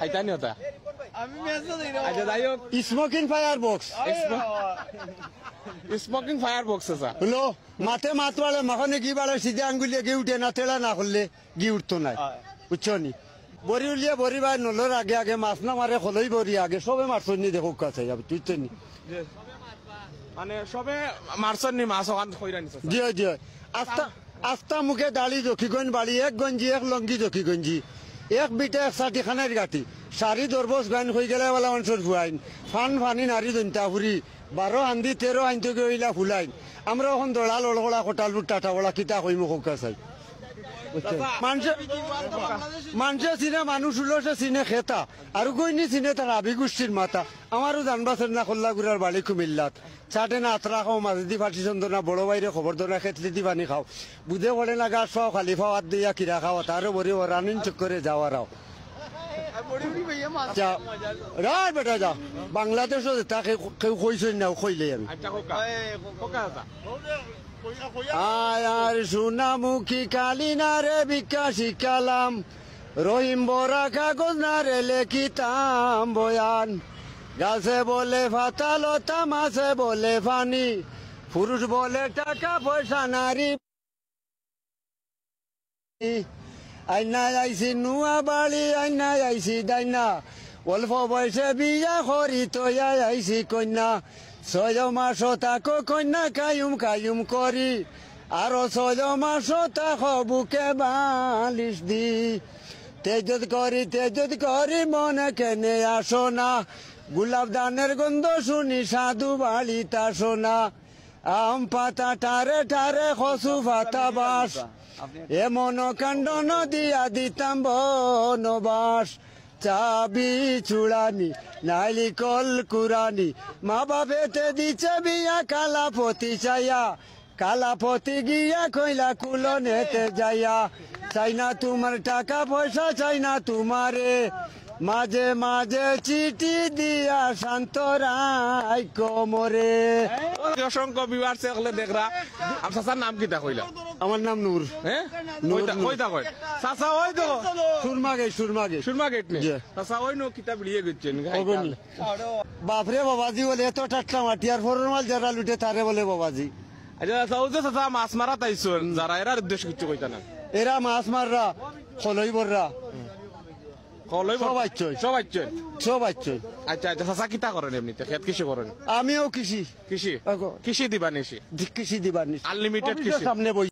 আইতানি হতা আচ্ছা যাই হোক smoking fire box smoking fire box আছে হলো মাথে মাতওয়ালে মাখনে গি বাড়ে সিধে আঙ্গুলিয়ে গি উঠে না তেলা না করলে গি উঠতো না বুঝছো নি বড়ি উলিয়ে বড়ি বাই নলর আগে আগে মাছ না মারে খলই বড়ি আগে সবে মারছনি নি দেখো কাছে যাবে তুইতো নি মানে সবে মারছনি মাছ ওখান কইরা নিছে জি জি আস্তা আস্তা মুখে দাড়ি জখিগঞ্জ বাড়ি এক গঞ্জি এক লঙ্গি জখিগঞ্জি এক বিটা এক সাটি খানের গাঠি সারি দরবস গান হয়ে গেলে বলা মানুষের ফুয়াইন ফান ফানি নারী দন্তা ফুরি 12 আন্দি 13 আইন থেকে ওইলা ফুলাইন আমরা এখন দড়া লড়গড়া কোটালুর টাটা বলা কিতা কই মুখ কাছাই মানুষে চিনে মানুষ হলো সে চিনে খেতা আর কইনি চিনে তার আবি গোষ্ঠীর মাতা আমারও জানবাসের না খোল্লা গুড়ার বাড়ি কুমিল্লাত চাটে না আতরা খাও মাঝে দি ফাটি চন্দ্র না বড় বাইরে খবর দো না খেতলি দি পানি খাও বুঝে পড়ে না গাছ খাও খালি খাও হাত দিয়া কিরা খাও তারও বড়ি ও রানিন চক্করে যাওয়ারাও রায় বেটা যা বাংলাদেশও তাকে কেউ কইছেন না কইলে আমি আয়ার সোনামুখী কালিনা রে বিকাশি কালাম রহিম বরা কাগজ না রে লেখিতাম বয়ান গাছে বলে ফাতালতা মাছে বলে ফানি পুরুষ বলে টাকা পয়সা নারী আইনা আইসি নুয়া বাড়ি আইনা আইসি দাইনা অল্প বয়সে বিয়া করি তৈয়া আইসি কন্যা 6 মাস তাকো কন্যা কায়ুম কায়ুম করি আরো 6 মাস তাকো বুকে বালিশ দি তেজত করি মনে কেনে আসো না গোলাপ দানের গন্ধ শুনি সাধু বাড়িতে আসো না আম পাতা টারে টারে খসু পাতা বাস এমন কাণ্ড নদিয়া দিতাম বনবাস চাবি চুড়ানি নাইলি কল কুরানি মা বাপেতে দিচ্ছে বিয়া কালাপতি চাইয়া কালাপতি গিয়া কইলা কুলনেতে যাইয়া চাই না তোমার টাকা পয়সা চাই না তোমারে মাঝে মাঝে চিঠি দিয়া শান্তরাই কোমরে অসংখ্য বিবার হলে দেখরা আপনার নাম কিটা কইলা আমার নাম নূর হ্যাঁ কইতা কই চাচা ওই তো সুরমা গেট নে চাচা ওই নো কিতা বিড়িয়ে গেছেন বাপরে বাবাজি বলে এত টাটকা মাটিয়ার ফোরন মাল যারা লুটে তারে বলে বাবাজি আচ্ছা চাচা মাছ মারা তাইছুন যারা এরার উদ্দেশ্য কিছু কইতা না এরা মাছ মাররা খলই বররা সব আচ্ছা আচ্ছা চাচা কিতা করেন এমনিতে খেত কৃষি করেন আমিও কৃষি কৃষি দিবা নিছি কৃষি দিবার আনলিমিটেড কৃষি সামনে বই